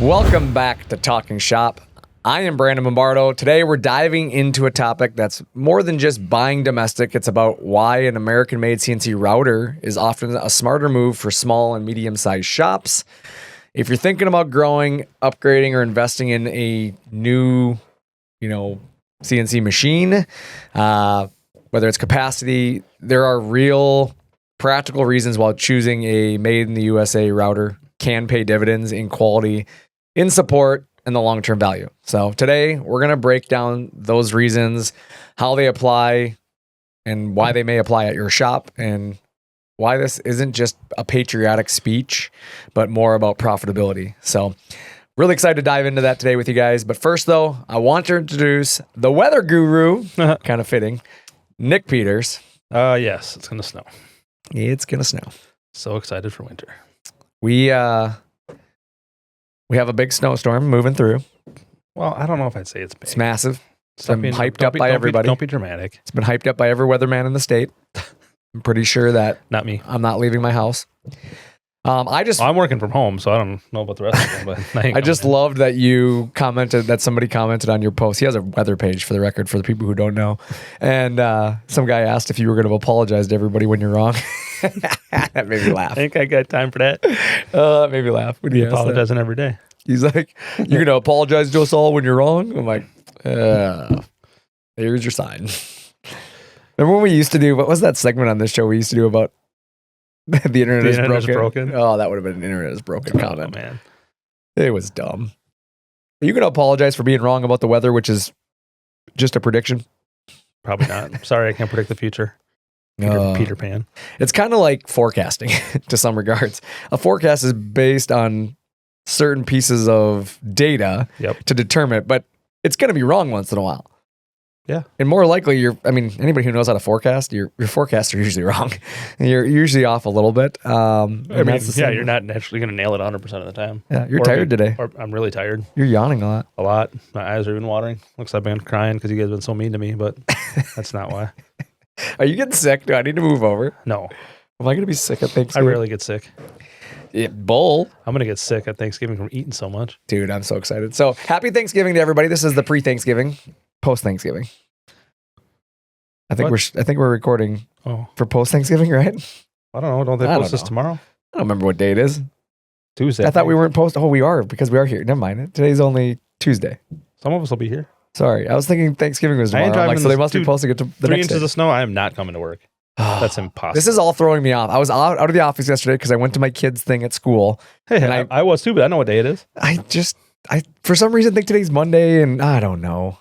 Welcome back to Talkin Shop. I am Brandon Bombardo. Today we're diving into a topic that's more than just buying domestic. It's about why an American-made CNC router is often a smarter move for small and medium-sized shops. If you're thinking about growing, upgrading, or investing in a new, CNC machine, whether it's capacity, there are real practical reasons why choosing a made in the USA router can pay dividends in quality, in support, and the long-term value. So today we're going to break down those reasons, how they apply, and why they may apply at your shop, and why this isn't just a patriotic speech, but more about profitability. So really excited to dive into that today with you guys. But first, though, I want to introduce the weather guru, kind of fitting, Nick Peters. Yes, it's going to snow. It's going to snow. So excited for winter. We have a big snowstorm moving through. Well, I don't know if I'd say it's big. It's massive. It's been hyped up by everybody. Don't be dramatic. It's been hyped up by every weatherman in the state. I'm pretty sure that Not me. I'm not leaving my house. I'm working from home, so I don't know about the rest of them. But I just loved that somebody commented on your post. He has a weather page, for the record, for the people who don't know. And some guy asked if you were going to apologize to everybody when you're wrong. That made me laugh. I think I got time for that. That made me laugh. When he Apologizing every day. He's like, "You're going to apologize to us all when you're wrong?" I'm like, here's your sign. Remember when we used to do, what was that segment on this show we used to do about the internet is broken? Oh, that would have been an internet is broken comment. Oh, man. It was dumb. Are you going to apologize for being wrong about the weather, which is just a prediction? Probably not. Sorry, I can't predict the future. Peter Pan. It's kind of like forecasting to some regards. A forecast is based on certain pieces of data to determine it, but it's going to be wrong once in a while. Yeah. And more likely, anybody who knows how to forecast, your forecasts are usually wrong. You're usually off a little bit. You're not naturally going to nail it 100% of the time. Yeah, you're tired today. I'm really tired. You're yawning a lot. A lot. My eyes are even watering. Looks like I've been crying because you guys have been so mean to me, but that's not why. Are you getting sick? Do I need to move over? No. Am I going to be sick at Thanksgiving? I rarely get sick. Bull. I'm going to get sick at Thanksgiving from eating so much. Dude, I'm so excited. So happy Thanksgiving to everybody. This is the pre-Thanksgiving, post-Thanksgiving. I think we're recording for post-Thanksgiving, right? I don't know. Don't they post this tomorrow? I don't remember what day it is. Tuesday. I thought we weren't post. Oh, we are, because we are here. Never mind. Today's only Tuesday. Some of us will be here. Sorry. I was thinking Thanksgiving was tomorrow. So they must be posting it to the 3 next inches day. of snow. I am not coming to work. That's impossible. This is all throwing me off. I was out of the office yesterday because I went to my kids' thing at school. Hey, and I was too, but I know what day it is. I for some reason think today's Monday, and I don't know.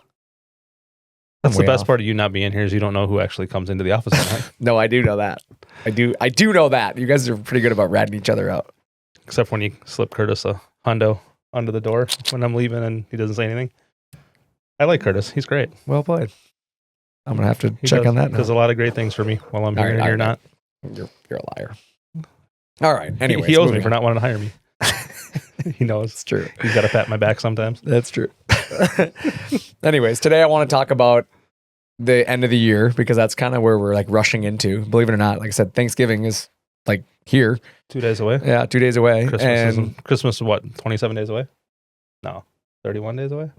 That's the best part of you not being here is you don't know who actually comes into the office at night. No, I do know that. I do know that. You guys are pretty good about ratting each other out. Except when you slip Curtis a hundo under the door when I'm leaving and he doesn't say anything. I like Curtis. He's great. Well played. I'm going to have to check on that now. He does a lot of great things for me while I'm here and you're not. You're a liar. All right. Anyway, he owes me for not wanting to hire me. He knows. It's true. He's got to pat my back sometimes. That's true. Anyways, today I want to talk about the end of the year because that's kind of where we're like rushing into. Believe it or not, like I said, Thanksgiving is like here. 2 days away. Yeah, 2 days away. Christmas is what, 27 days away? No, 31 days away?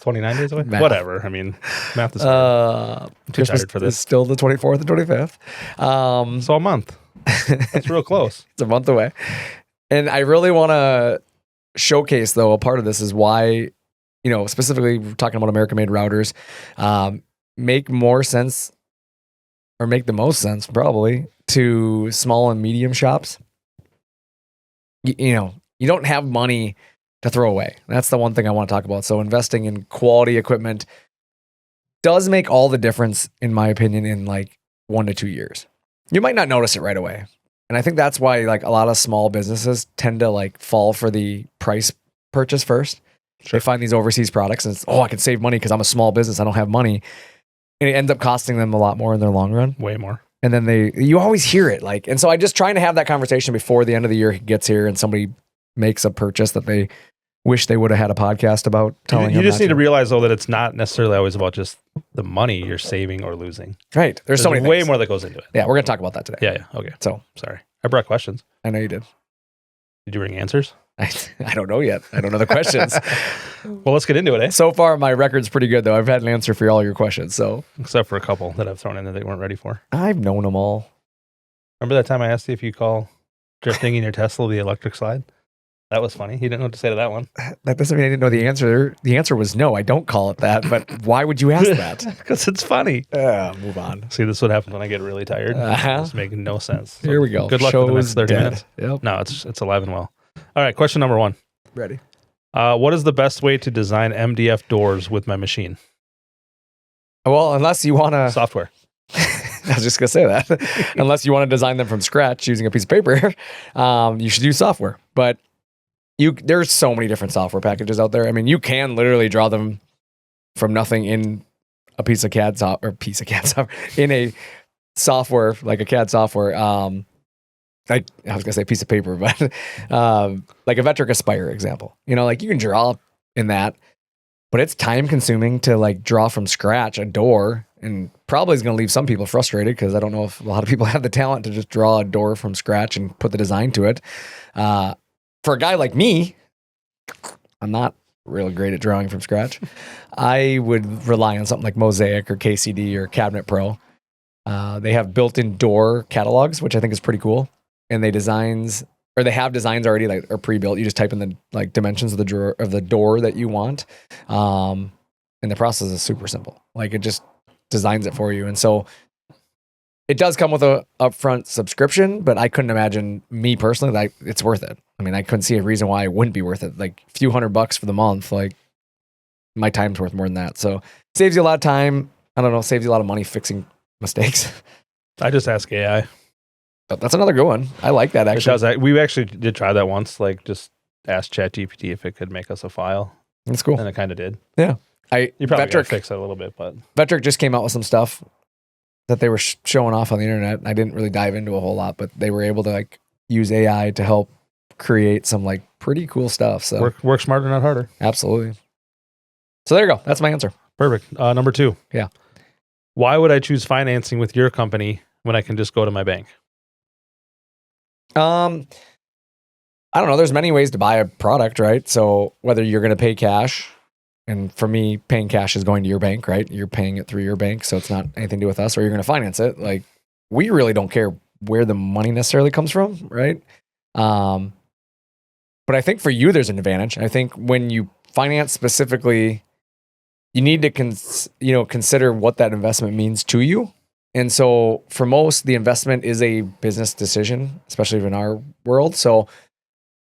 29 days away? Math. Whatever. I mean, math is hard. Too tired for this. Is still the 24th and 25th. So a month. That's real close. It's a month away. And I really want to showcase, though, a part of this is why, specifically we're talking about American-made routers, make more sense or make the most sense probably to small and medium shops. You don't have money to throw away. That's the one thing I want to talk about. So investing in quality equipment does make all the difference, in my opinion, in like 1 to 2 years. You might not notice it right away. And I think that's why like a lot of small businesses tend to like fall for the price purchase first. Sure. They find these overseas products and it's, I can save money because I'm a small business. I don't have money. And it ends up costing them a lot more in their long run. Way more. And then you always hear it. And so I just trying to have that conversation before the end of the year gets here and somebody makes a purchase that they wish they would have had a podcast about telling you just need to realize though that it's not necessarily always about just the money you're saving or losing. Right. There's so many way things. more that goes into it. Yeah, we're going to talk about that today. Yeah. Okay. So sorry. I brought questions. I know you did. Did you bring answers? I don't know yet. I don't know the questions. Well, let's get into it, eh? So far, my record's pretty good, though. I've had an answer for all your questions. So, Except for a couple that I've thrown in that they weren't ready for. I've known them all. Remember that time I asked you if you call drifting in your Tesla the electric slide? That was funny. He didn't know what to say to that one. That doesn't mean I didn't know the answer. The answer was no, I don't call it that. But why would you ask that? Because it's funny. Move on. See, this is what happens when I get really tired. It's making no sense. So Here we go. Good luck for the next 30 dead. minutes. Yep. No, it's alive and well. All right, question number 1. Ready. What is the best way to design MDF doors with my machine? Well, unless you want to... Software. I was just going to say that. Unless you want to design them from scratch using a piece of paper, you should use software. But there's so many different software packages out there. I mean, you can literally draw them from nothing in a piece of CAD software, in a software, like a CAD software. I was gonna say piece of paper, but like a Vectric Aspire example. Like you can draw in that, but it's time consuming to like draw from scratch a door, and probably is gonna leave some people frustrated because I don't know if a lot of people have the talent to just draw a door from scratch and put the design to it. For a guy like me, I'm not really great at drawing from scratch. I would rely on something like Mosaic or KCD or Cabinet Pro. They have built-in door catalogs, which I think is pretty cool. And they have designs already that are pre-built. You just type in the like dimensions of the door that you want. And the process is super simple. Like it just designs it for you. And so it does come with a upfront subscription, but I couldn't imagine me personally that it's worth it. I mean, I couldn't see a reason why it wouldn't be worth it. Like a few $100 for the month, like my time's worth more than that. So saves you a lot of time. I don't know, saves you a lot of money fixing mistakes. I just ask AI. But that's another good one. I like that actually. We actually did try that once. Like just asked ChatGPT if it could make us a file. That's cool. And it kind of did. Yeah. You probably gotta fix it a little bit, but Vectric just came out with some stuff that they were showing off on the internet. I didn't really dive into a whole lot, but they were able to like use AI to help create some like pretty cool stuff. So work smarter, not harder. Absolutely. So there you go. That's my answer. Perfect. Number 2. Yeah. Why would I choose financing with your company when I can just go to my bank? I don't know. There's many ways to buy a product, right? So whether you're going to pay cash, and for me, paying cash is going to your bank, right? You're paying it through your bank, so it's not anything to do with us, or you're going to finance it. Like we really don't care where the money necessarily comes from, right? But I think for you, there's an advantage. I think when you finance specifically, you need to consider what that investment means to you. And so for most, the investment is a business decision, especially in our world. So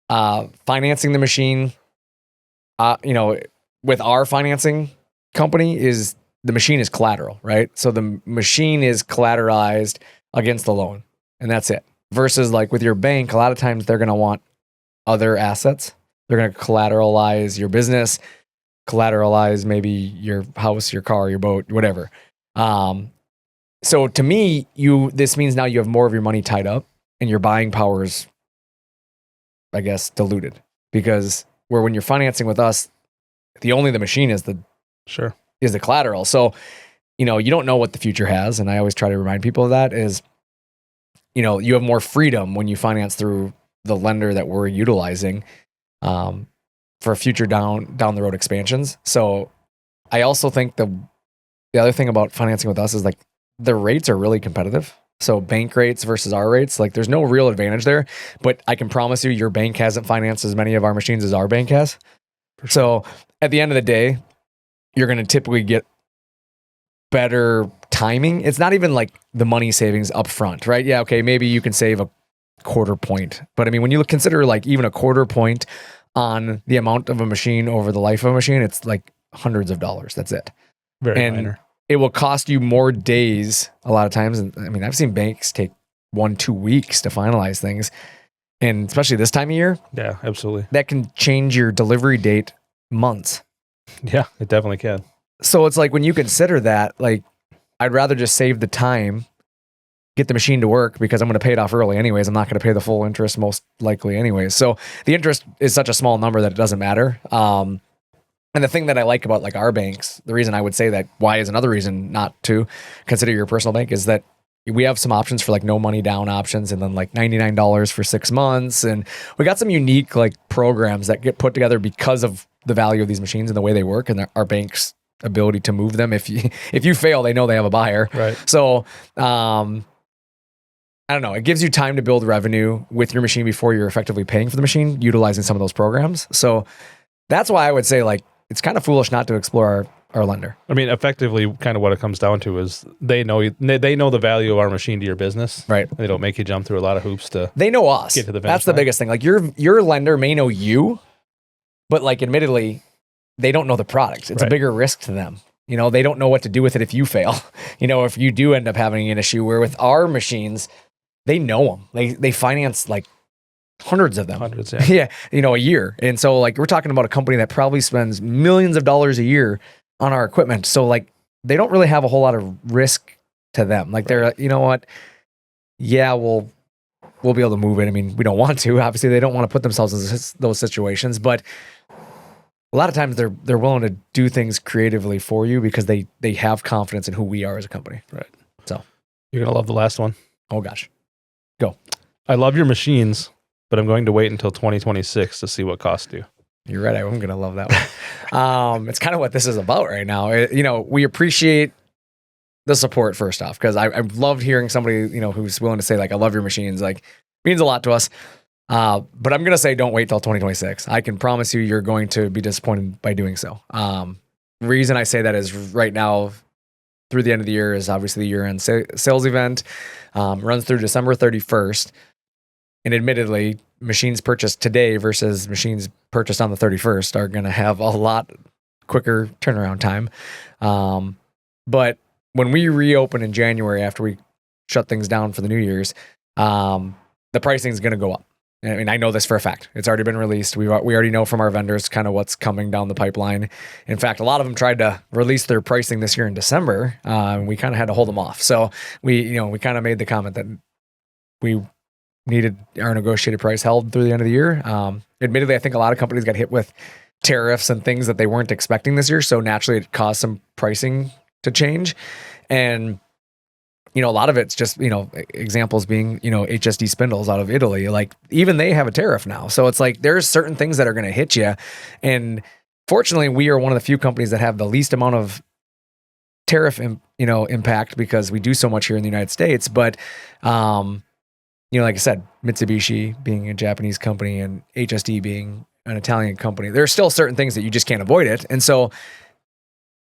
financing the machine, with our financing company is the machine is collateral, right? So the machine is collateralized against the loan and that's it. Versus like with your bank, a lot of times they're going to want other assets. They're going to collateralize your business, collateralize maybe your house, your car, your boat, whatever. So to me, this means now you have more of your money tied up and your buying power is, I guess, diluted. Because when you're financing with us, the machine is the collateral. So, you don't know what the future has. And I always try to remind people of that is, you have more freedom when you finance through the lender that we're utilizing for future down the road expansions. So I also think the other thing about financing with us is like the rates are really competitive. So bank rates versus our rates, like there's no real advantage there, but I can promise you your bank hasn't financed as many of our machines as our bank has. So at the end of the day, you're going to typically get better timing. It's not even like the money savings up front, right? Yeah, okay, maybe you can save a quarter point. But I mean, when you consider like even a quarter point on the amount of a machine over the life of a machine, it's like hundreds of dollars. That's it. Very minor. It will cost you more days a lot of times. And I mean, I've seen banks take 1-2 weeks to finalize things. And especially this time of year. Yeah, absolutely. That can change your delivery date months. Yeah, it definitely can. So it's like when you consider that, like, I'd rather just save the time, get the machine to work because I'm going to pay it off early anyways. I'm not going to pay the full interest most likely anyways. So the interest is such a small number that it doesn't matter. And the thing that I like about like our banks, the reason I would say that, why is another reason not to consider your personal bank is that we have some options for like no money down options, and then like $99 for 6 months. And we got some unique like programs that get put together because of the value of these machines and the way they work and our bank's ability to move them. If you fail, they know they have a buyer. Right. So, I don't know. It gives you time to build revenue with your machine before you're effectively paying for the machine, utilizing some of those programs. So that's why I would say like, it's kind of foolish not to explore our lender. I mean, effectively, kind of what it comes down to is they know the value of our machine to your business. Right. They don't make you jump through a lot of hoops to. They know us. Get to the That's the biggest thing. Like your lender may know you, but like admittedly, they don't know the product. It's a bigger risk to them. You know, they don't know what to do with it if you fail. You know, if you do end up having an issue, where with our machines, they know them. They finance like hundreds of them. Hundreds, yeah. Yeah, you know, a year. And so like we're talking about a company that probably spends millions of dollars a year on our equipment. So like they don't really have a whole lot of risk to them. Like they're, you know what? Yeah, we'll be able to move it. I mean, we don't want to. Obviously, they don't want to put themselves in those situations, but a lot of times they're willing to do things creatively for you because they have confidence in who we are as a company. Right. So you're going to love the last one. Oh gosh. Go. I love your machines, but I'm going to wait until 2026 to see what costs do. You're right. I'm going to love that one. It's kind of what this is about right now. You know, we appreciate the support first off, because I loved hearing somebody, you know, who's willing to say like, I love your machines. Like means a lot to us. But I'm going to say, don't wait till 2026. I can promise you, you're going to be disappointed by doing so. The reason I say that is right now through the end of the year is obviously the year-end sales event, runs through December 31st. And admittedly, machines purchased today versus machines purchased on the 31st are going to have a lot quicker turnaround time. But when we reopen in January, after we shut things down for the New Year's, the pricing is going to go up. I mean, I know this for a fact. It's already been released. We already know from our vendors kind of what's coming down the pipeline. In fact, a lot of them tried to release their pricing this year in December, and we kind of had to hold them off. So we kind of made the comment that we needed our negotiated price held through the end of the year. Admittedly, I think a lot of companies got hit with tariffs and things that they weren't expecting this year. So naturally, it caused some pricing to change. And you know, a lot of it's just, you know, examples being, you know, HSD spindles out of Italy. Like even they have a tariff now. So it's like there's certain things that are going to hit you. And fortunately, we are one of the few companies that have the least amount of tariff, impact because we do so much here in the United States. But, you know, like I said, Mitsubishi being a Japanese company and HSD being an Italian company, there are still certain things that you just can't avoid it. And so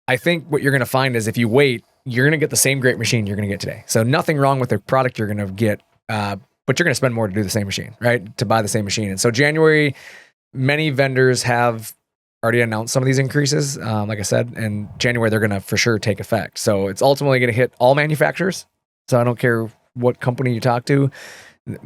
I think what you're going to find is if you wait, you're going to get the same great machine you're going to get today. So nothing wrong with the product you're going to get, but you're going to spend more to do the same machine, right? To buy the same machine. And so January, many vendors have already announced some of these increases. Like I said, in January, they're going to for sure take effect. So it's ultimately going to hit all manufacturers. So I don't care what company you talk to,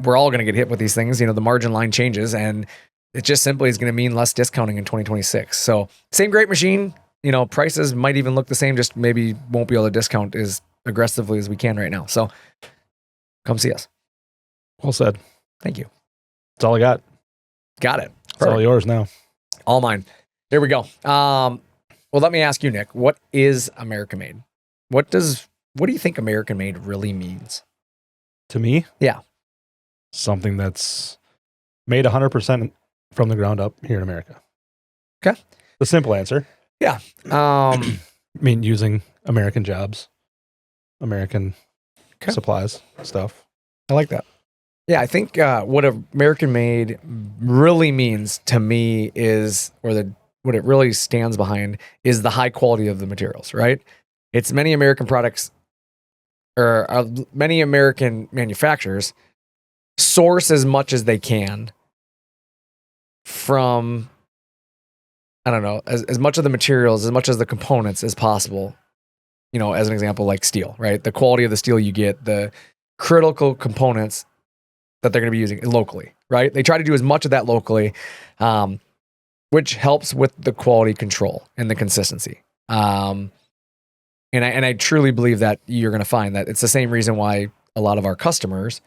we're all going to get hit with these things. You know, the margin line changes and it just simply is going to mean less discounting in 2026. So same great machine. You know, prices might even look the same, just maybe won't be able to discount as aggressively as we can right now. So come see us. Well said. Thank you. That's all I got. Got it. It's all yours now. All mine. Here we go. Well, let me ask you, Nick, what is American-made? What do you think American-made really means? To me? Yeah. Something that's made 100% from the ground up here in America. Okay. The simple answer. Yeah. I mean, using American jobs, American supplies, stuff. I like that. Yeah, I think what American-made really means to me is, what it really stands behind is the high quality of the materials, right? It's many American products, or many American manufacturers source as much as they can from, I don't know, as much of the materials, as much as the components as possible. You know, as an example, like steel, right? The quality of the steel you get, the critical components that they're going to be using locally, right? They try to do as much of that locally, which helps with the quality control and the consistency. And I truly believe that you're going to find that it's the same reason why a lot of our customers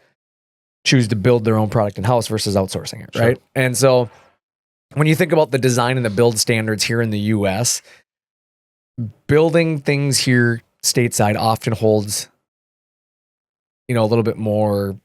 choose to build their own product in-house versus outsourcing it, right? Sure. And so when you think about the design and the build standards here in the US, building things here stateside often holds a little bit more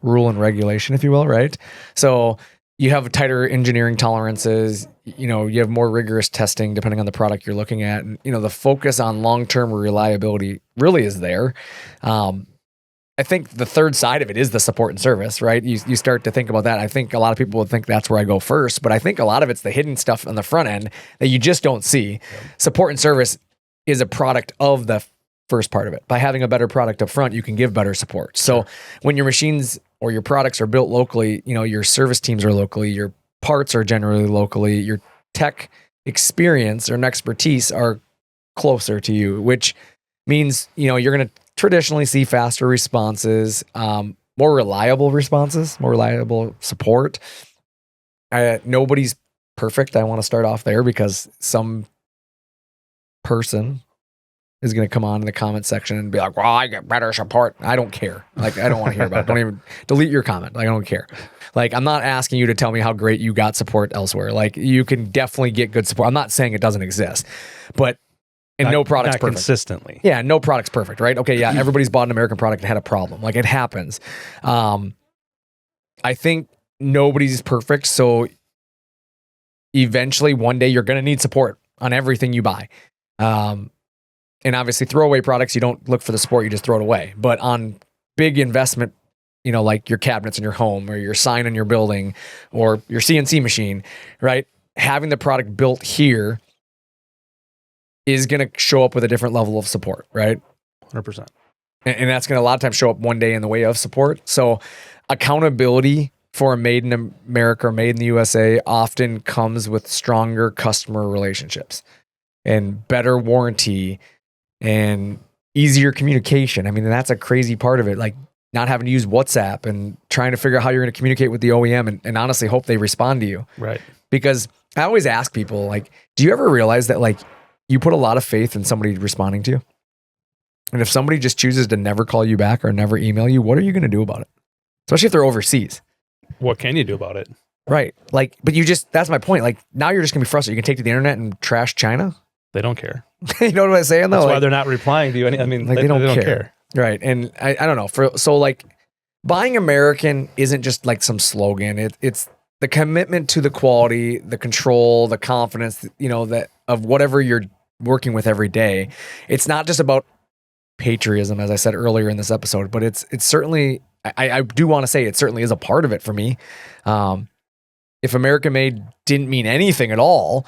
rule and regulation, if you will, right? So you have tighter engineering tolerances, you have more rigorous testing depending on the product you're looking at. And, the focus on long-term reliability really is there. I think the third side of it is the support and service, right? You start to think about that. I think a lot of people would think that's where I go first, but I think a lot of it's the hidden stuff on the front end that you just don't see. Yep. Support and service is a product of the first part of it. By having a better product up front, you can give better support. So when your machines or your products are built locally, your service teams are locally, your parts are generally locally, your tech experience or expertise are closer to you, which means, you're going to traditionally see faster responses, more reliable responses, more reliable support. Nobody's perfect. I want to start off there because some person is going to come on in the comment section and be like, well, I get better support. I don't care. Like, I don't want to hear about it. Don't even delete your comment. Like, I don't care. Like, I'm not asking you to tell me how great you got support elsewhere. Like, you can definitely get good support. I'm not saying it doesn't exist, but no product's perfect. Consistently. Yeah, no product's perfect, right? Okay, yeah, everybody's bought an American product and had a problem. Like, it happens. I think nobody's perfect, so eventually one day you're going to need support on everything you buy. And obviously throwaway products, you don't look for the support, you just throw it away. But on big investment, like your cabinets in your home or your sign in your building or your CNC machine, right? Having the product built here is going to show up with a different level of support, right? 100%. And that's going to a lot of times show up one day in the way of support. So accountability for a made in America or made in the USA often comes with stronger customer relationships and better warranty and easier communication. I mean, that's a crazy part of it. Like not having to use WhatsApp and trying to figure out how you're going to communicate with the OEM and honestly hope they respond to you. Right. Because I always ask people, like, do you ever realize that like you put a lot of faith in somebody responding to you? And if somebody just chooses to never call you back or never email you, what are you going to do about it? Especially if they're overseas. What can you do about it? Right. Like, but that's my point. Like now you're just going to be frustrated. You can take to the internet and trash China. They don't care. You know what I'm saying though? That's like, why they're not replying to you. I mean, like they don't care. Right. And I don't know. So like buying American isn't just like some slogan. It's the commitment to the quality, the control, the confidence, that of whatever you're working with every day. It's not just about patriotism, as I said earlier in this episode, but it's certainly, I do want to say it certainly is a part of it for me. If American made didn't mean anything at all,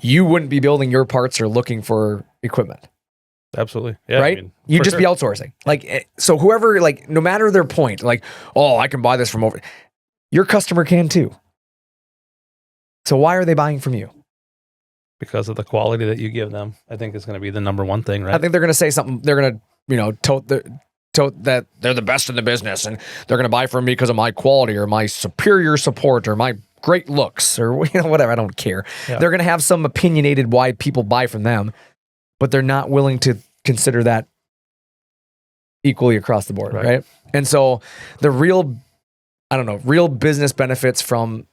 you wouldn't be building your parts or looking for equipment. Absolutely. Yeah. Right? You'd just be outsourcing. Like, so whoever, like, no matter their point, like, oh, I can buy this from over, your customer can too. So why are they buying from you? Because of the quality that you give them, I think is going to be the number one thing, right? I think they're going to say something. They're going to, tote that they're the best in the business and they're going to buy from me because of my quality or my superior support or my great looks or whatever. I don't care. Yeah. They're going to have some opinionated why people buy from them, but they're not willing to consider that equally across the board, right? And so the real business benefits from,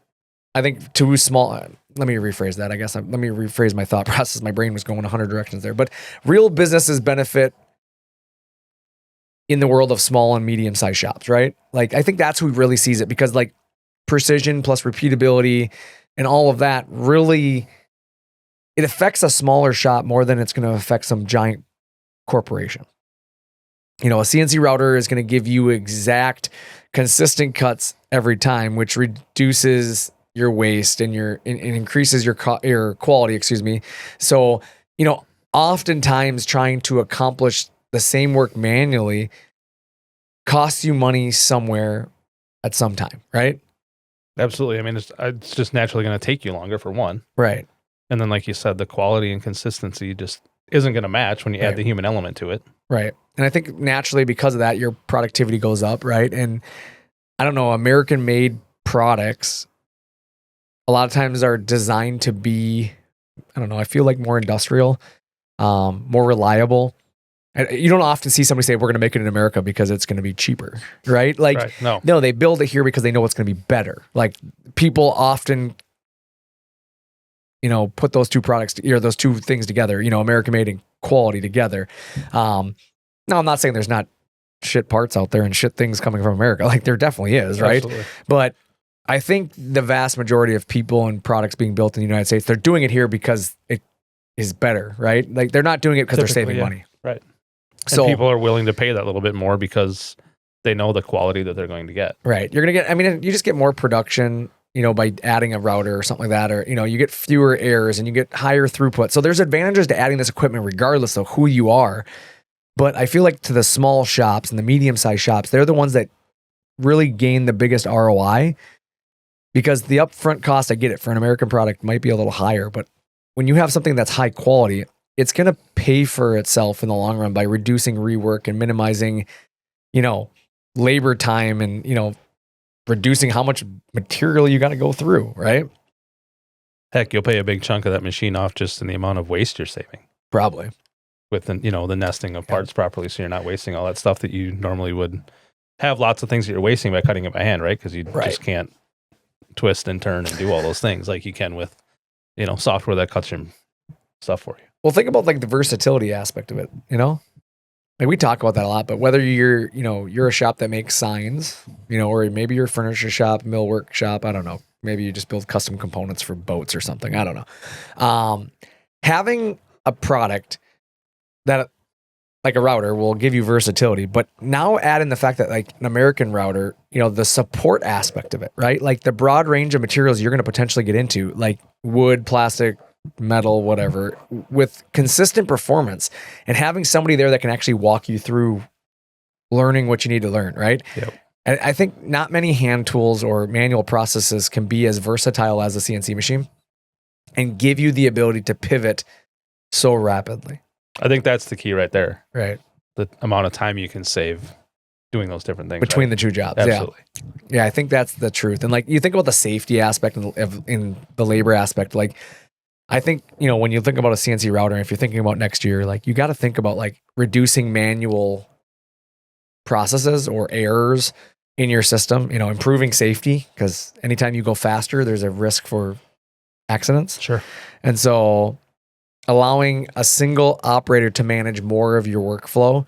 I think, too small. Let me rephrase that. I guess let me rephrase my thought process. My brain was going 100 directions there, but real businesses benefit in the world of small and medium-sized shops, right? Like, I think that's who really sees it because like precision plus repeatability and all of that really, it affects a smaller shop more than it's going to affect some giant corporation. A CNC router is going to give you exact, consistent cuts every time, which reduces your waste and increases your quality, excuse me. So, oftentimes trying to accomplish the same work manually costs you money somewhere at some time, right? Absolutely. I mean, it's just naturally going to take you longer for one. Right. And then, like you said, the quality and consistency just isn't going to match when you add the human element to it. Right. And I think naturally because of that, your productivity goes up, right? And I don't know, American-made products a lot of times are designed to be, I don't know, I feel like more industrial, more reliable. And you don't often see somebody say, we're going to make it in America because it's going to be cheaper, right? Like, right. No, they build it here because they know it's going to be better. Like people often, put those two products, those two things together, American made and quality together. Now I'm not saying there's not shit parts out there and shit things coming from America. Like there definitely is, right? Absolutely. But I think the vast majority of people and products being built in the United States, they're doing it here because it is better, right? Like they're not doing it because they're saving money. Right. So and people are willing to pay that little bit more because they know the quality that they're going to get. Right. You're going to get, I mean, you just get more production, you know, by adding a router or something like that, or, you know, you get fewer errors and you get higher throughput. So there's advantages to adding this equipment regardless of who you are. But I feel like to the small shops and the medium-sized shops, they're the ones that really gain the biggest ROI because the upfront cost, I get it, for an American product might be a little higher, but when you have something that's high quality, it's going to pay for itself in the long run by reducing rework and minimizing, you know, labor time and, you know, reducing how much material you got to go through, right? Heck, you'll pay a big chunk of that machine off just in the amount of waste you're saving. Probably. With the, you know, the nesting of parts properly, so you're not wasting all that stuff that you normally would have lots of things that you're wasting by cutting it by hand, right? Because you just can't twist and turn and do all those things like you can with, you know, software that cuts your stuff for you. Well, think about like the versatility aspect of it, you know? Like we talk about that a lot, but whether you're, you know, you're a shop that makes signs, you know, or maybe you're a furniture shop, millwork shop, I don't know. Maybe you just build custom components for boats or something. I don't know. Having a product that like a router will give you versatility, but now add in the fact that like an American router, you know, the support aspect of it, right? Like the broad range of materials you're going to potentially get into, like wood, plastic, metal, whatever, with consistent performance and having somebody there that can actually walk you through learning what you need to learn, right? Yep. And I think not many hand tools or manual processes can be as versatile as a CNC machine and give you the ability to pivot so rapidly. I think that's the key right there. Right. The amount of time you can save doing those different things. Between the two jobs. Absolutely. Yeah, I think that's the truth. And like you think about the safety aspect in the labor aspect, like I think, you know, when you think about a CNC router, if you're thinking about next year, like you got to think about like reducing manual processes or errors in your system, you know, improving safety, because anytime you go faster, there's a risk for accidents. Sure. And so allowing a single operator to manage more of your workflow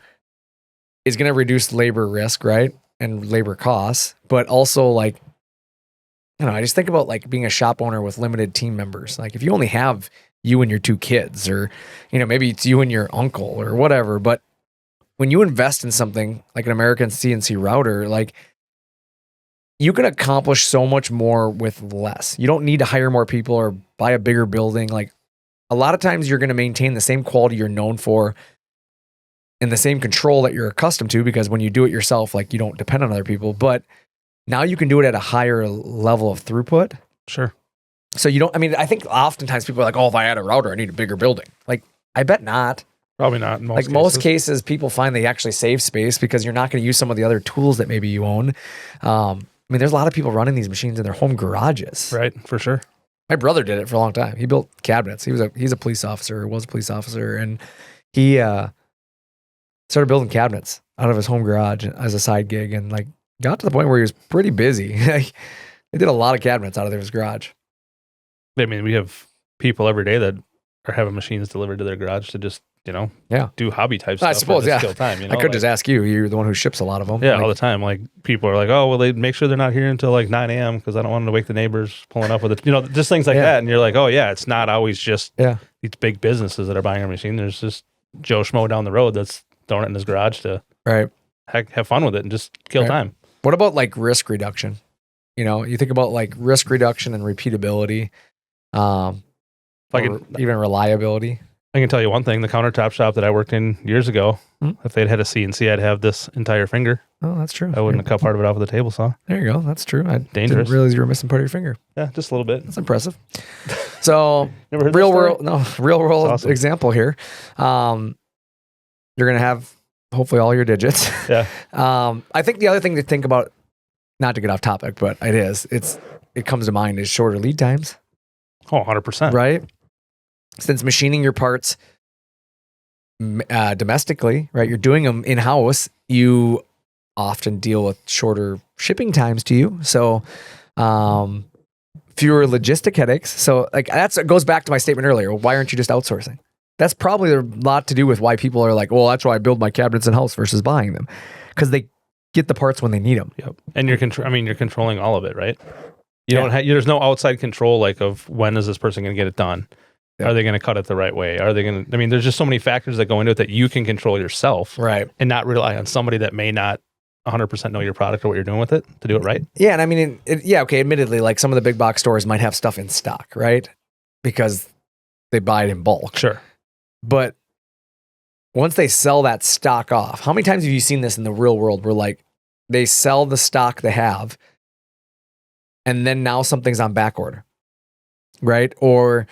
is going to reduce labor risk, right? And labor costs, but also like, I don't know, I just think about like being a shop owner with limited team members. Like if you only have you and your two kids, or, you know, maybe it's you and your uncle or whatever, but when you invest in something like an American CNC router, like you can accomplish so much more with less. You don't need to hire more people or buy a bigger building. Like a lot of times you're going to maintain the same quality you're known for and the same control that you're accustomed to, because when you do it yourself, like you don't depend on other people, but now you can do it at a higher level of throughput. Sure. So you don't, I mean, I think oftentimes people are like, oh, if I add a router, I need a bigger building. Like, I bet not. Probably not. In most cases, people find they actually save space because you're not going to use some of the other tools that maybe you own. I mean, there's a lot of people running these machines in their home garages. Right. For sure. My brother did it for a long time. He built cabinets. He's a police officer, was a police officer, and he started building cabinets out of his home garage as a side gig, and like got to the point where he was pretty busy. He did a lot of cabinets out of his garage. I mean, we have people every day that are having machines delivered to their garage to just, you know, do hobby type stuff. I suppose, yeah. Skill time, you know? I could just ask you. You're the one who ships a lot of them. Yeah, all the time. Like people are like, oh, well, they make sure they're not here until like 9 a.m. because I don't want them to wake the neighbors pulling up with it. You know, just things like that. And you're like, oh yeah, it's not always just these big businesses that are buying a machine. There's just Joe Schmo down the road that's throwing it in his garage to have fun with it and just kill time. What about like risk reduction? You know, you think about like risk reduction and repeatability, even reliability. I can tell you one thing: the countertop shop that I worked in years ago, if they'd had a CNC, I'd have this entire finger. Oh, that's true. I wouldn't have cut part of it off with a table saw. There you go. That's true. I Dangerous. didn't realize you were missing part of your finger. Yeah, just a little bit. That's impressive. So, Never heard real world awesome. example here. You're gonna have hopefully all your digits. Yeah. I think the other thing to think about, not to get off topic, but it comes to mind, is shorter lead times. Oh, 100%. Right? Since machining your parts domestically, right? You're doing them in-house, you often deal with shorter shipping times to you. So, fewer logistic headaches. So like it goes back to my statement earlier. Why aren't you just outsourcing? That's probably a lot to do with why people are like, well, that's why I build my cabinets in-house versus buying them. because they get the parts when they need them. Yep. And you're controlling all of it, right? You don't have, there's no outside control like of when is this person going to get it done? Yep. Are they going to cut it the right way? Are they going to, there's just so many factors that go into it that you can control yourself. Right. And not rely on somebody that may not 100% know your product or what you're doing with it to do it right. Yeah. And okay, admittedly, like some of the big box stores might have stuff in stock, right? Because they buy it in bulk. Sure. But once they sell that stock off, how many times have you seen this in the real world where like they sell the stock they have and then now something's on back order, right? Or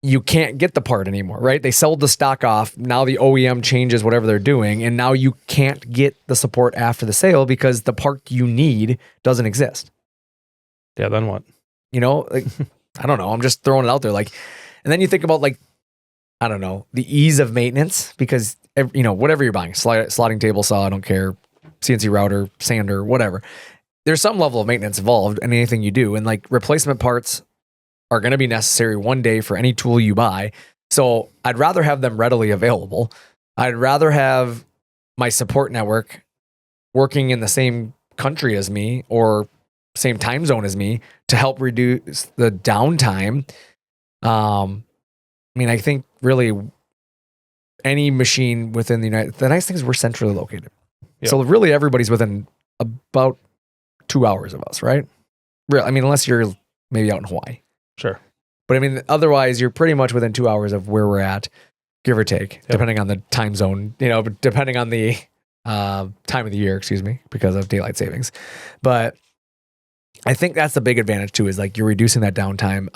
you can't get the part anymore, right? They sold the stock off. Now the OEM changes whatever they're doing, and now you can't get the support after the sale because the part you need doesn't exist. Yeah, then what? Like, I don't know. I'm just throwing it out there. Like, and then you think about like, I don't know, the ease of maintenance because, whatever you're buying, sliding table saw, I don't care, CNC router, sander, whatever. There's some level of maintenance involved in anything you do. And like replacement parts are going to be necessary one day for any tool you buy. So I'd rather have them readily available. I'd rather have my support network working in the same country as me or same time zone as me to help reduce the downtime. I think really any machine within the nice thing is we're centrally located. Yep. So really everybody's within about 2 hours of us, right? Unless you're maybe out in Hawaii. Sure. But otherwise you're pretty much within 2 hours of where we're at, give or take, depending on the time zone, depending on the time of the year, because of daylight savings. But I think that's the big advantage too, is like you're reducing that downtime.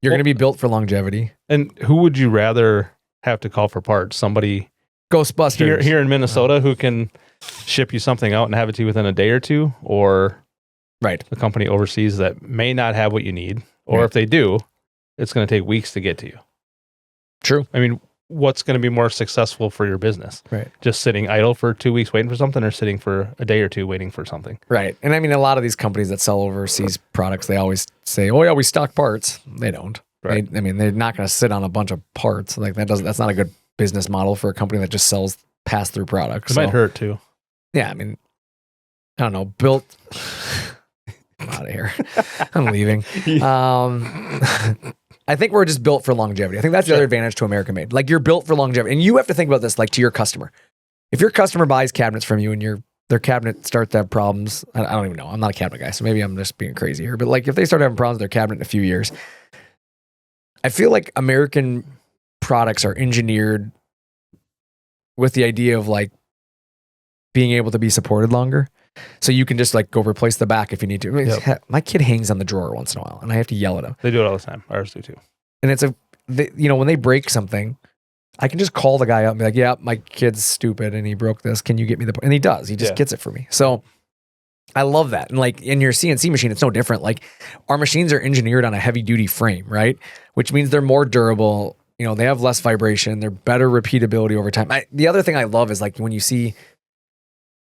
You're going to be built for longevity. And who would you rather have to call for parts? Somebody Ghostbusters here in Minnesota who can ship you something out and have it to you within a day or two, or right, a company overseas that may not have what you need, or right. If they do, it's going to take weeks to get to you. True. What's going to be more successful for your business? Right. Just sitting idle for 2 weeks waiting for something, or sitting for a day or two waiting for something? Right. And a lot of these companies that sell overseas products, they always say, "Oh yeah, we stock parts." They don't. Right. They're not going to sit on a bunch of parts. Like that's not a good business model for a company that just sells pass-through products. It might hurt too. Yeah. I don't know. Built. I'm out of here. I'm leaving. I think we're just built for longevity. I think that's the other advantage to American-made. Like you're built for longevity. And you have to think about this like to your customer. If your customer buys cabinets from you and their cabinet starts to have problems, I don't even know. I'm not a cabinet guy, so maybe I'm just being crazy here. But like if they start having problems with their cabinet in a few years, I feel like American products are engineered with the idea of like being able to be supported longer. So you can just like go replace the back if you need to. My kid hangs on the drawer once in a while and I have to yell at him. They do it all the time. Ours do too. And it's when they break something, I can just call the guy up and be like, yeah, my kid's stupid and he broke this. Can you get me and he does. He just gets it for me. So I love that. And like in your CNC machine, it's no different. Like our machines are engineered on a heavy duty frame, right? Which means they're more durable. They have less vibration. They're better repeatability over time. The other thing I love is like when you see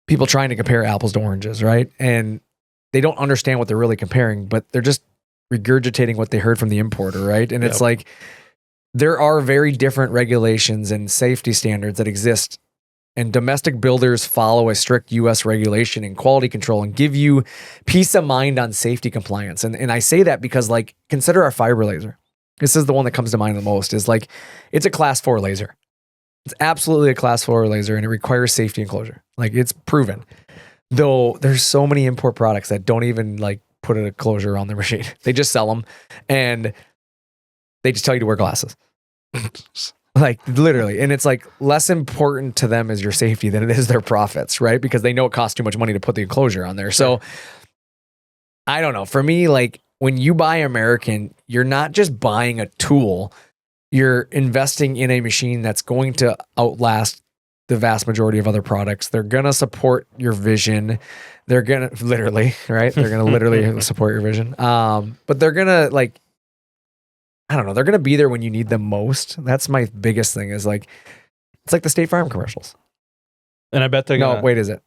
people trying to compare apples to oranges, right? And they don't understand what they're really comparing, but they're just regurgitating what they heard from the importer, right? And it's like, there are very different regulations and safety standards that exist, and domestic builders follow a strict US regulation and quality control and give you peace of mind on safety compliance. And I say that because like, consider our fiber laser. This is the one that comes to mind the most, is like, it's a class 4 laser. It's absolutely a class 4 laser and it requires safety enclosure. Like it's proven. Though there's so many import products that don't even like put a closure on their machine. They just sell them and they just tell you to wear glasses. Like literally. And it's like less important to them is your safety than it is their profits, right? Because they know it costs too much money to put the enclosure on there. So I don't know. For me, like when you buy American, you're not just buying a tool. You're investing in a machine that's going to outlast the vast majority of other products. They're going to support your vision. They're going to literally, right? They're going to literally support your vision. But they're going to like, I don't know. They're going to be there when you need them most. That's my biggest thing is like, it's like the State Farm commercials. And I bet they're going to. No, wait, is it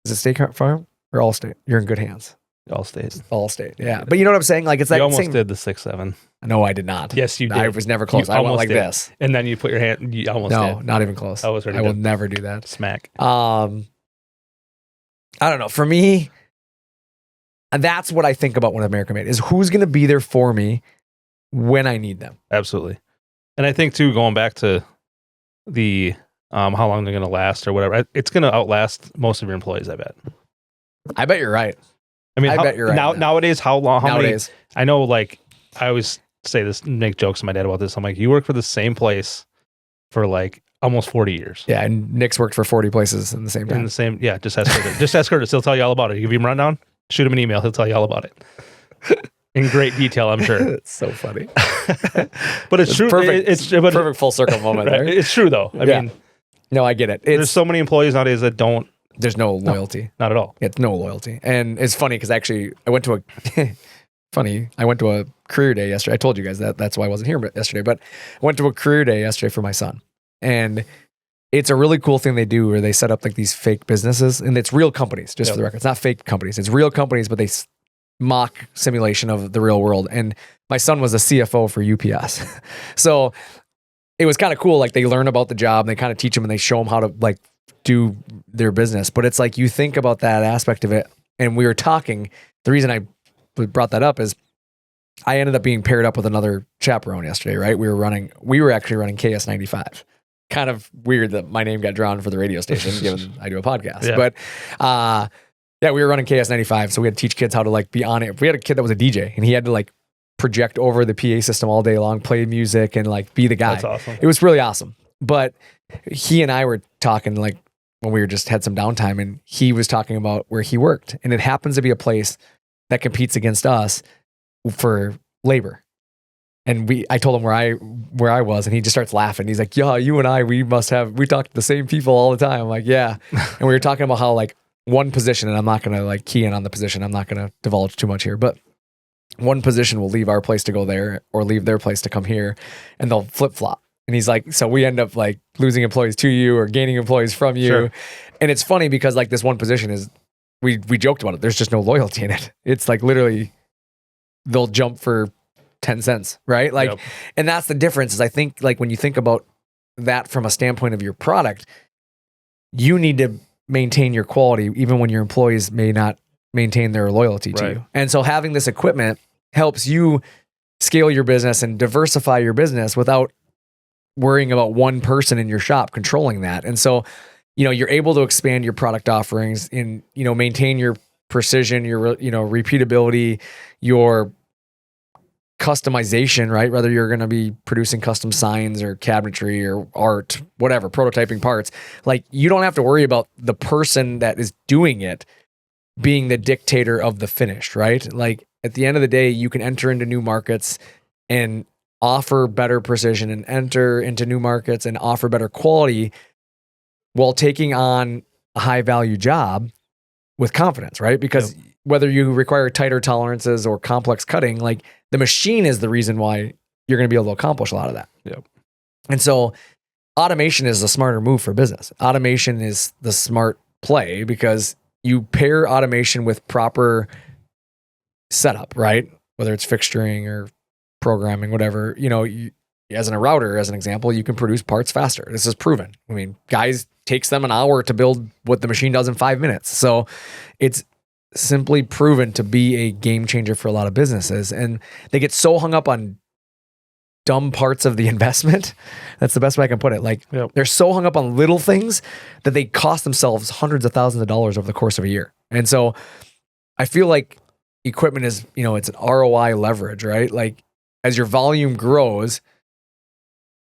State Farm or Allstate? You're in good hands. Allstate. Yeah. But you know what I'm saying? Like it's you like almost did the 6-7. No, I did not. Yes, you did. I was never close. I went like this. And then you put your hand, you almost did. No, not even close. I was ready. I will never do that. Smack. I don't know. For me, that's what I think about when American-made is who's going to be there for me when I need them. Absolutely. And I think too, going back to the how long they're going to last or whatever, it's going to outlast most of your employees, I bet. I bet you're right. I mean, I bet you're right. Nowadays, how nowadays. many? I know, like, I always say this, make jokes to my dad about this. I'm like, you work for the same place for like almost 40 years. Yeah, and Nick's worked for 40 places in the same time. Just ask Curtis. Just ask Curtis. He'll tell you all about it. You give him a rundown, shoot him an email. He'll tell you all about it. In great detail, I'm sure. It's so funny. But it's true. Perfect. It's perfect full circle moment right? there. It's true, though. I mean, no, I get it. There's so many employees nowadays that don't. There's no loyalty. No, not at all. It's no loyalty. And it's funny because actually I went to a career day yesterday. I told you guys that's why I wasn't here yesterday, but I went to a career day yesterday for my son. And it's a really cool thing they do where they set up like these fake businesses, and it's real companies, just for the record. It's not fake companies. It's real companies, but they mock simulation of the real world. And my son was a CFO for UPS. So it was kind of cool. Like they learn about the job and they kind of teach them and they show them how to like do their business. But it's like, you think about that aspect of it. And we were talking, the reason I brought that up is I ended up being paired up with another chaperone yesterday, right? We were actually running KS95. Kind of weird that my name got drawn for the radio station, given I do a podcast. Yeah. But we were running KS95, so we had to teach kids how to like be on it. We had a kid that was a DJ, and he had to like project over the PA system all day long, play music, and like be the guy. That's awesome. It was really awesome. But he and I were talking like when we just had some downtime, and he was talking about where he worked, and it happens to be a place that competes against us for labor. And I told him where I was, and he just starts laughing. He's like, "Yeah, you and I, we talk to the same people all the time." I'm like, "Yeah." And we were talking about how like one position, and I'm not gonna like key in on the position. I'm not gonna divulge too much here, but one position will leave our place to go there, or leave their place to come here, and they'll flip flop. And he's like, so we end up like losing employees to you or gaining employees from you. Sure. And it's funny because like this one position is, we joked about it. There's just no loyalty in it. It's like literally they'll jump for 10 cents, right? Like, and that's the difference is I think like when you think about that from a standpoint of your product, you need to maintain your quality even when your employees may not maintain their loyalty to you. And so having this equipment helps you scale your business and diversify your business without worrying about one person in your shop controlling that. And so, you're able to expand your product offerings and, maintain your precision, your, repeatability, your customization, right? Whether you're going to be producing custom signs or cabinetry or art, whatever, prototyping parts, like you don't have to worry about the person that is doing it being the dictator of the finish, right? Like at the end of the day, you can enter into new markets and offer better precision and enter into new markets and offer better quality while taking on a high value job with confidence, right? Because whether you require tighter tolerances or complex cutting, like the machine is the reason why you're going to be able to accomplish a lot of that. And so automation is a smarter move for business. Automation is the smart play because you pair automation with proper setup, right? Whether it's fixturing or programming, whatever, as in a router, as an example, you can produce parts faster. This is proven. I mean, guys takes them an hour to build what the machine does in 5 minutes. So it's simply proven to be a game changer for a lot of businesses. And they get so hung up on dumb parts of the investment. That's the best way I can put it. Like they're so hung up on little things that they cost themselves hundreds of thousands of dollars over the course of a year. And so I feel like equipment is, it's an ROI leverage, right? Like as your volume grows,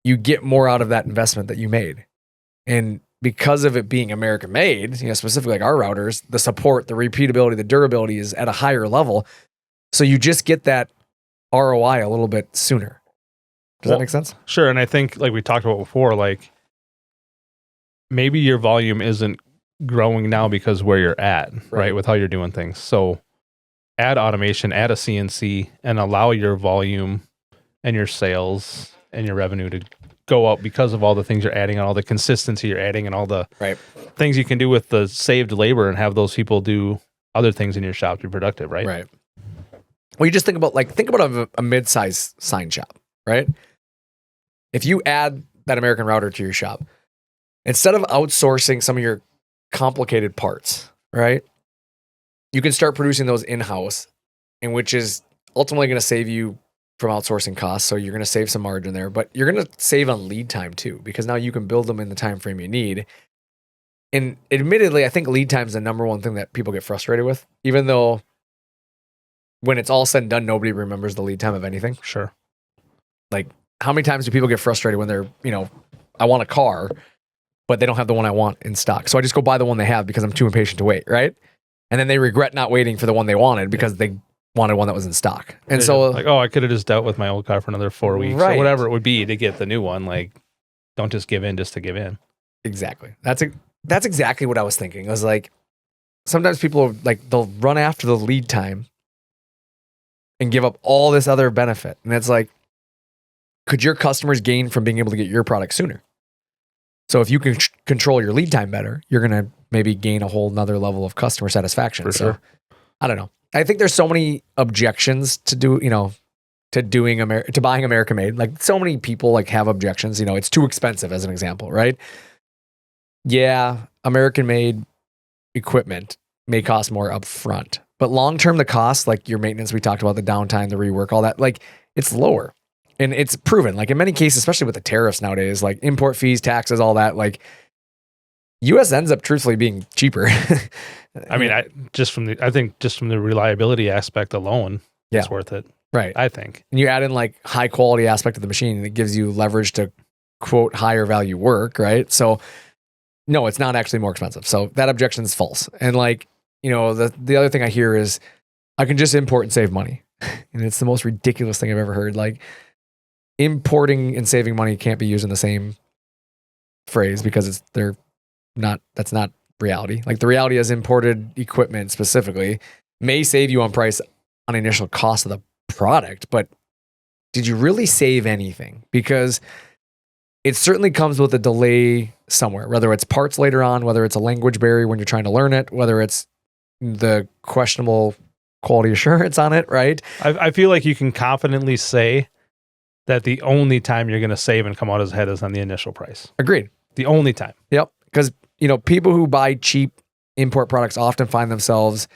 you get more out of that investment that you made. And because of it being American made, specifically like our routers, the support, the repeatability, the durability is at a higher level. So you just get that ROI a little bit sooner. Does that make sense? Sure. And I think like we talked about before, like maybe your volume isn't growing now because where you're at, right? With how you're doing things. So add automation, add a CNC, and allow your volume and your sales and your revenue to go up because of all the things you're adding and all the consistency you're adding and all the things you can do with the saved labor and have those people do other things in your shop to be productive, right? Right. Well, you just think about a mid-size sign shop, right? If you add that American router to your shop, instead of outsourcing some of your complicated parts, right? you can start producing those in-house, and which is ultimately going to save you from outsourcing costs. So you're going to save some margin there, but you're going to save on lead time too, because now you can build them in the time frame you need. And admittedly, I think lead time is the number one thing that people get frustrated with, even though when it's all said and done, nobody remembers the lead time of anything. Sure. Like, how many times do people get frustrated when they're, I want a car, but they don't have the one I want in stock. So I just go buy the one they have because I'm too impatient to wait, right? And then they regret not waiting for the one they wanted because they wanted one that was in stock. And so like, I could have just dealt with my old car for another 4 weeks or whatever it would be to get the new one. Like, don't just give in just to give in. Exactly. That's exactly what I was thinking. I was like, sometimes people they'll run after the lead time and give up all this other benefit. And it's like, could your customers gain from being able to get your product sooner? So if you can control your lead time better, you're going to maybe gain a whole nother level of customer satisfaction. For sure. I don't know. I think there's so many objections to to buying American made. Like, so many people have objections. It's too expensive, as an example, right? Yeah, American made equipment may cost more up front, but long term, the cost, like your maintenance, we talked about the downtime, the rework, all that, it's lower. And it's proven, in many cases, especially with the tariffs nowadays, import fees, taxes, all that, US ends up truthfully being cheaper. I mean, I think just from the reliability aspect alone, it's worth it. Right. I think. And you add in high quality aspect of the machine, and it gives you leverage to quote higher value work, right? So no, it's not actually more expensive. So that objection is false. And the other thing I hear is I can just import and save money. And it's the most ridiculous thing I've ever heard. Importing and saving money can't be used in the same phrase because that's not reality. The reality is imported equipment specifically may save you on price on initial cost of the product, but did you really save anything? Because it certainly comes with a delay somewhere, whether it's parts later on, whether it's a language barrier when you're trying to learn it, whether it's the questionable quality assurance on it, right? I feel like you can confidently say that the only time you're going to save and come out as ahead is on the initial price. Agreed. The only time. Yep. Because, people who buy cheap import products often find themselves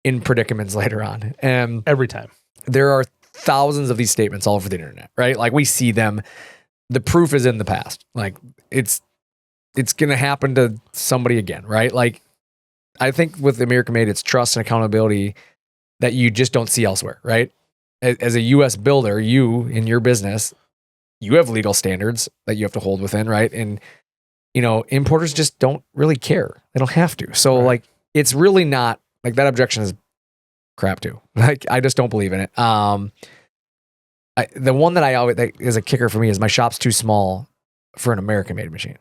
in predicaments later on. And every time. There are thousands of these statements all over the internet, right? We see them. The proof is in the past. It's going to happen to somebody again, right? I think with American Made, it's trust and accountability that you just don't see elsewhere, right? As a US builder, you in your business, you have legal standards that you have to hold within, right? And importers just don't really care. They don't have to. So it's really not that objection is crap too. I just don't believe in it. The one that that is a kicker for me is my shop's too small for an American made machine.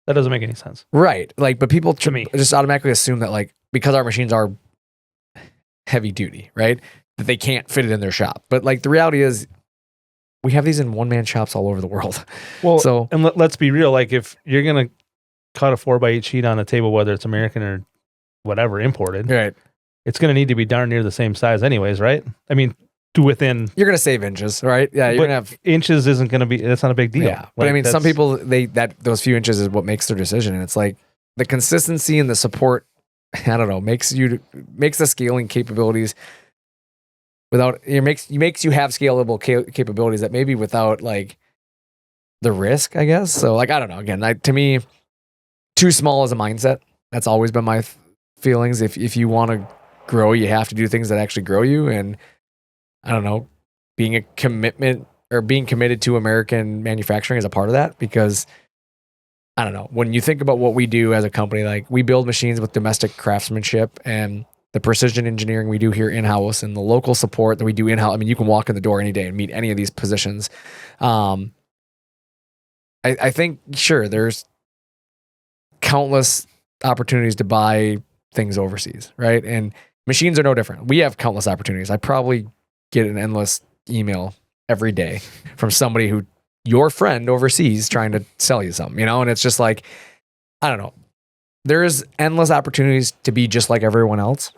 That doesn't make any sense. Right. But people to me just automatically assume that because our machines are heavy duty, right? That they can't fit it in their shop. But the reality is we have these in one-man shops all over the world. Well, and let's be real. If you're going to cut a 4x8 sheet on a table, whether it's American or whatever imported, right, it's going to need to be darn near the same size anyways, right? I mean, to within... You're going to save inches, right? Yeah, you're going to have... Inches isn't going to be... That's not a big deal. Yeah, but I mean, some people, those few inches is what makes their decision. And it's the consistency and the support, I don't know, makes the scaling capabilities without... It makes you have scalable capabilities that maybe without the risk, I guess. So I don't know. Again, to me, too small is a mindset. That's always been my feelings. If you want to grow, you have to do things that actually grow you. And I don't know, being committed to American manufacturing is a part of that, because I don't know, when you think about what we do as a company, we build machines with domestic craftsmanship and the precision engineering we do here in-house and the local support that we do in-house. I mean, you can walk in the door any day and meet any of these positions. I think, sure, there's countless opportunities to buy things overseas, right? And machines are no different. We have countless opportunities. I probably get an endless email every day from somebody who, your friend overseas, trying to sell you something, and it's just I don't know. There's endless opportunities to be just like everyone else,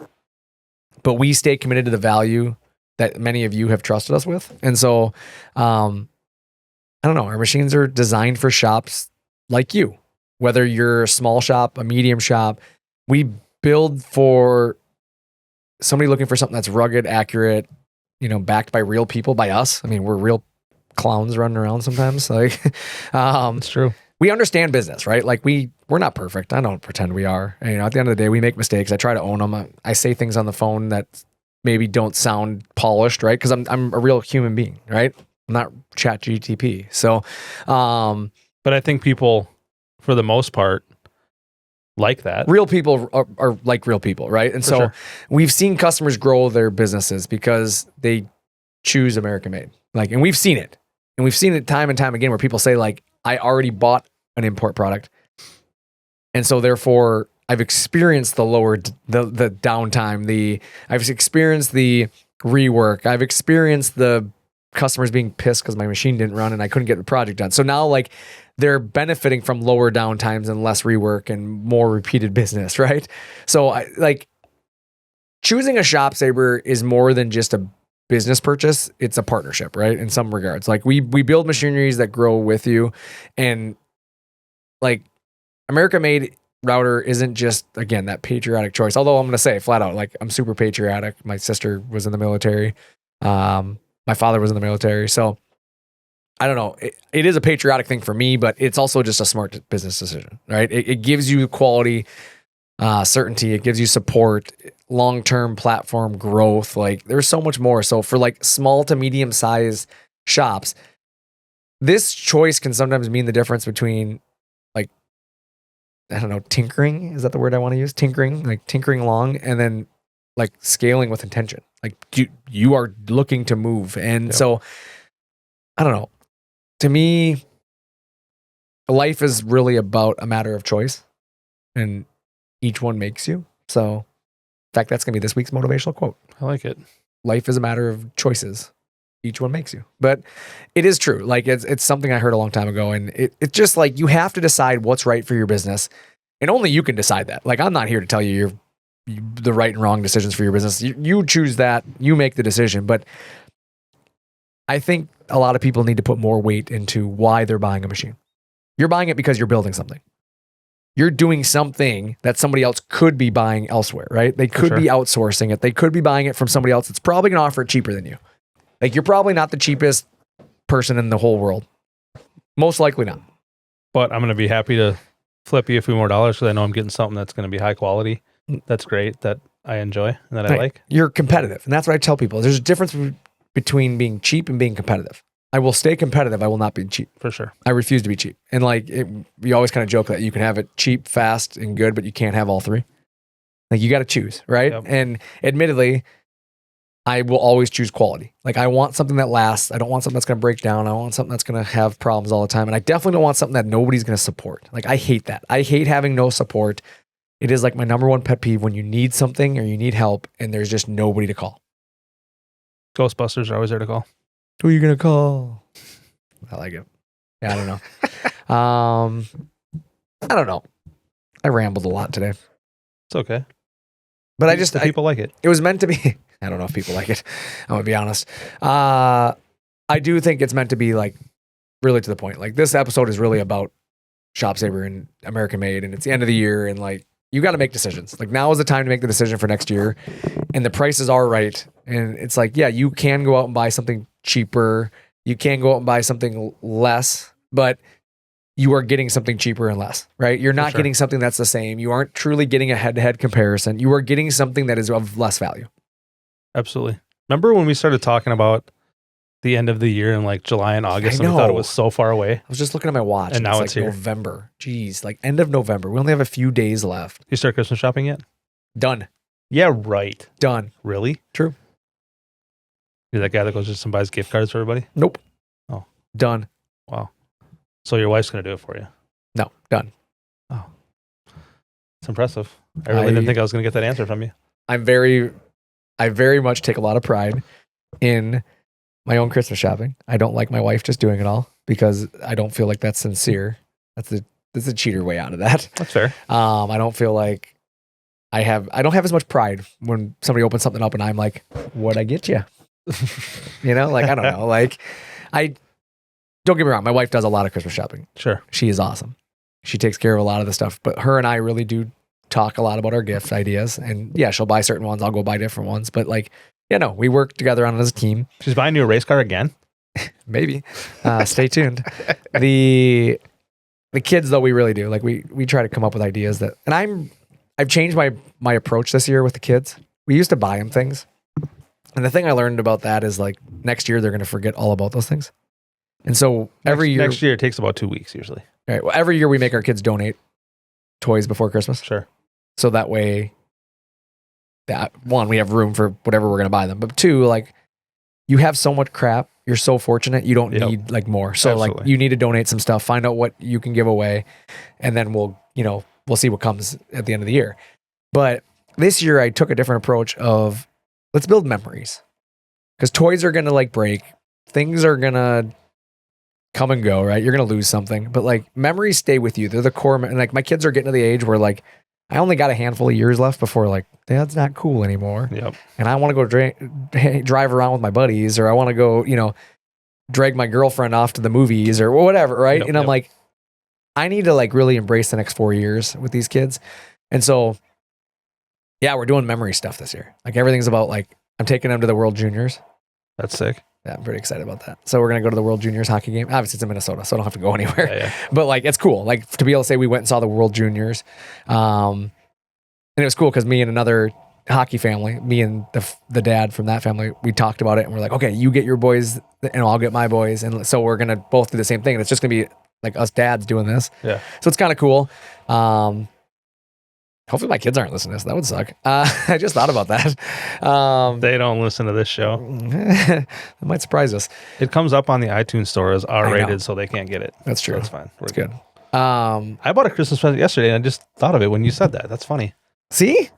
but we stay committed to the value that many of you have trusted us with. And so, I don't know, our machines are designed for shops like you, whether you're a small shop, a medium shop. We build for somebody looking for something that's rugged, accurate, backed by real people, by us. I mean, we're real clowns running around sometimes. Like, it's true. We understand business, right? Like we're not perfect. I don't pretend we are. And, at the end of the day, we make mistakes. I try to own them. I say things on the phone that maybe don't sound polished, right? Because I'm a real human being, right? I'm not Chat GTP. So, but I think people, for the most part, like that. Real people are like real people, right? And so we've seen customers grow their businesses because they choose American made. Like, and we've seen it. And we've seen it time and time again where people say, like, I already bought an import product. And so therefore I've experienced the downtime, I've experienced the rework. I've experienced the customers being pissed because my machine didn't run and I couldn't get the project done. So now like they're benefiting from lower downtimes and less rework and more repeated business, right? So choosing a ShopSabre is more than just a business purchase. It's a partnership, right? In some regards, like we build machineries that grow with you, and like American-made router isn't just, again, that patriotic choice. Although I'm going to say flat out, like I'm super patriotic. My sister was in the military. My father was in the military. So I don't know. It is a patriotic thing for me, but it's also just a smart business decision, right? It gives you quality, certainty. It gives you support, long-term platform growth. Like there's so much more. So for like small to medium size shops, this choice can sometimes mean the difference between, like, I don't know, tinkering. Is that the word I want to use? Tinkering, like tinkering along, and then like scaling with intention. Like you are looking to move. And so I don't know. To me, life is really about a matter of choice, and each one makes you. So in fact, that's going to be this week's motivational quote. I like it. Life is a matter of choices. Each one makes you. But it is true. Like it's something I heard a long time ago, and it's just like you have to decide what's right for your business, and only you can decide that. Like I'm not here to tell you the right and wrong decisions for your business. You choose that. You make the decision. But I think a lot of people need to put more weight into why they're buying a machine. You're buying it because you're building something. You're doing something that somebody else could be buying elsewhere, right? They could be outsourcing it. They could be buying it from somebody else that's probably going to offer it cheaper than you. Like you're probably not the cheapest person in the whole world. Most likely not. But I'm going to be happy to flip you a few more dollars because I know I'm getting something that's going to be high quality. That's great, that I enjoy and that I like. You're competitive. And that's what I tell people. There's a difference between being cheap and being competitive. I will stay competitive. I will not be cheap. For sure. I refuse to be cheap. And like, we always kind of joke that you can have it cheap, fast, and good, but you can't have all three. Like you got to choose, right? Yep. And admittedly, I will always choose quality. Like I want something that lasts. I don't want something that's going to break down. I want something that's going to have problems all the time. And I definitely don't want something that nobody's going to support. Like I hate that. I hate having no support. It is like my number one pet peeve when you need something or you need help and there's just nobody to call. Ghostbusters are always there to call. Who are you going to call? I like it. Yeah, I don't know. I don't know. I rambled a lot today. It's okay. But I just... people like it. It was meant to be... I don't know if people like it. I'm going to be honest. I do think it's meant to be like really to the point. Like this episode is really about ShopSabre and American Made, and it's the end of the year, and like you got to make decisions. Like now is the time to make the decision for next year, and the prices are right. And it's like, yeah, you can go out and buy something cheaper. You can go out and buy something less, but you are getting something cheaper and less, right? You're not getting something that's the same. You aren't truly getting a head-to-head comparison. You are getting something that is of less value. Absolutely. Remember when we started talking about the end of the year in like July and August, and we thought it was so far away? I was just looking at my watch, and now it's like here. November. Jeez, like end of November. We only have a few days left. You start Christmas shopping yet? Done. Yeah, right. Done. Really? True. You're that guy that goes just and buys gift cards for everybody? Nope. Oh. Done. Wow. So your wife's going to do it for you? No. Done. Oh. It's impressive. I really didn't think I was going to get that answer from you. I very much take a lot of pride in my own Christmas shopping. I don't like my wife just doing it all because I don't feel like that's sincere. That's a cheater way out of that. That's fair. I don't feel like I don't have as much pride when somebody opens something up and I'm like, what'd I get you? You know, like, I don't know. Like don't get me wrong. My wife does a lot of Christmas shopping. Sure. She is awesome. She takes care of a lot of the stuff, but her and I really do talk a lot about our gift ideas. And yeah, she'll buy certain ones. I'll go buy different ones. But like, we work together on it as a team. She's buying you a race car again? Maybe. Stay tuned. The kids though, we really do. Like we try to come up with ideas and I've changed my approach this year with the kids. We used to buy them things. And the thing I learned about that is like next year they're going to forget all about those things. And so next year it takes about 2 weeks usually. All right. Well, every year we make our kids donate toys before Christmas. Sure. So that way, one, we have room for whatever we're going to buy them. But two, like you have so much crap. You're so fortunate. You don't need like more. So Absolutely. Like you need to donate some stuff, find out what you can give away. And then we'll see what comes at the end of the year. But this year I took a different approach of let's build memories because toys are going to like break. Things are going to come and go, right? You're going to lose something, but like memories stay with you. They're the core. And like my kids are getting to the age where like, I only got a handful of years left before like, Dad's not cool anymore. Yep. And I want to go drive around with my buddies, or I want to go, drag my girlfriend off to the movies or whatever. Right. And I'm like, I need to like really embrace the next 4 years with these kids. And so, yeah, we're doing memory stuff this year. Like everything's about like, I'm taking them to the World Juniors. That's sick. Yeah, I'm pretty excited about that. So we're going to go to the World Juniors hockey game. Obviously it's in Minnesota, so I don't have to go anywhere. Yeah. But like, it's cool. Like to be able to say we went and saw the World Juniors. And it was cool because me and another hockey family, me and the dad from that family, we talked about it and we're like, okay, you get your boys and I'll get my boys. And so we're going to both do the same thing. And it's just going to be like us dads doing this. Yeah. So it's kind of cool. Hopefully my kids aren't listening to this. That would suck. I just thought about that. They don't listen to this show. That might surprise us. It comes up on the iTunes store as R-rated, so they can't get it. That's true. So that's fine. That's good. I bought a Christmas present yesterday, and I just thought of it when you said that. That's funny. See?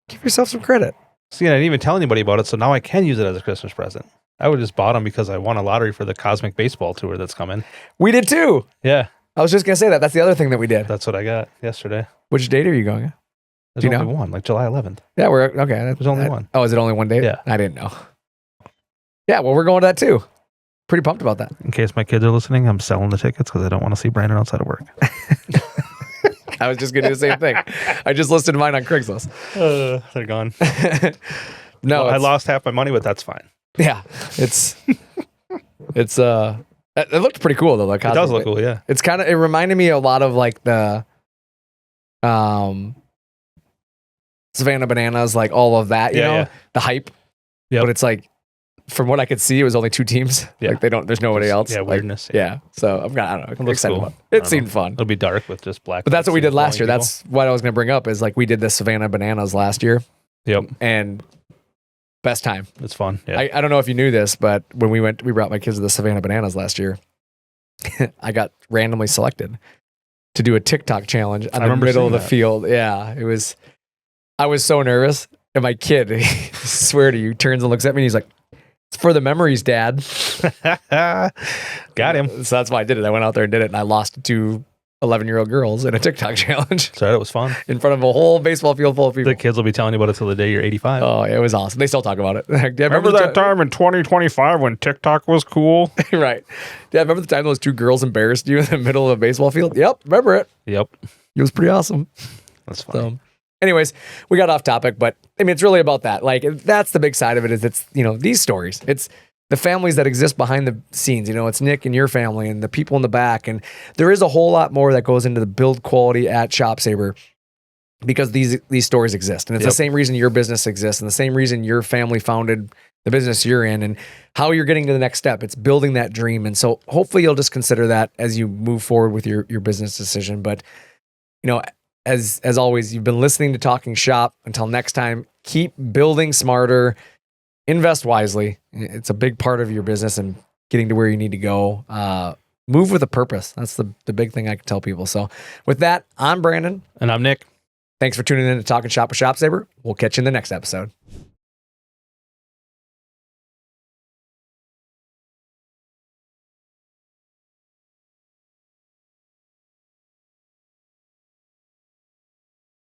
Give yourself some credit. See, and I didn't even tell anybody about it, so now I can use it as a Christmas present. I would just bought them because I won a lottery for the Cosmic Baseball Tour that's coming. We did too. Yeah. I was just going to say that. That's the other thing that we did. That's what I got yesterday. Which date are you going? There's only one, like July 11th. Yeah, we're okay. There's only one. Oh, is it only one date? Yeah. I didn't know. Yeah, well, we're going to that too. Pretty pumped about that. In case my kids are listening, I'm selling the tickets because I don't want to see Brandon outside of work. I was just going to do the same thing. I just listed mine on Craigslist. They're gone. No, well, I lost half my money, but that's fine. Yeah, it looked pretty cool though. Like it does look cool, yeah. It reminded me a lot of like the Savannah Bananas, like all of that, you know, the hype. Yeah. But it's like, from what I could see, it was only 2 teams. Yeah. Like there's nobody else. Yeah, weirdness. Yeah. So I don't know. I'm excited about it. It seemed fun. It'll be dark with just black. But that's what we did last year. That's what I was going to bring up is like we did the Savannah Bananas last year. Yep. And best time. It's fun. Yeah. I don't know if you knew this, but when we brought my kids to the Savannah Bananas last year. I got randomly selected to do a TikTok challenge on the middle of the field. Yeah, I was so nervous. And my kid, I swear to you, turns and looks at me and he's like, "It's for the memories, Dad." Got him. So that's why I did it. I went out there and did it, and I lost to 11-year-old girls in a TikTok challenge. So it was fun. In front of a whole baseball field full of people. The kids will be telling you about it till the day you're 85. Oh, it was awesome. They still talk about it. Remember that time in 2025 when TikTok was cool? Right. Dad, remember the time those 2 girls embarrassed you in the middle of a baseball field? Yep, remember it. Yep. It was pretty awesome. That's funny. So, anyways, we got off topic, but I mean, it's really about that. Like, that's the big side of it is it's, these stories. It's the families that exist behind the scenes. It's Nick and your family and the people in the back. And there is a whole lot more that goes into the build quality at ShopSabre because these stories exist. And it's the same reason your business exists and the same reason your family founded the business you're in and how you're getting to the next step. It's building that dream. And so hopefully you'll just consider that as you move forward with your business decision. But, as always, you've been listening to Talkin Shop. Until next time, keep building smarter, invest wisely. It's a big part of your business and getting to where you need to go. Move with a purpose. That's the big thing I can tell people. So with that, I'm Brandon. And I'm Nick. Thanks for tuning in to Talkin Shop with ShopSabre. We'll catch you in the next episode.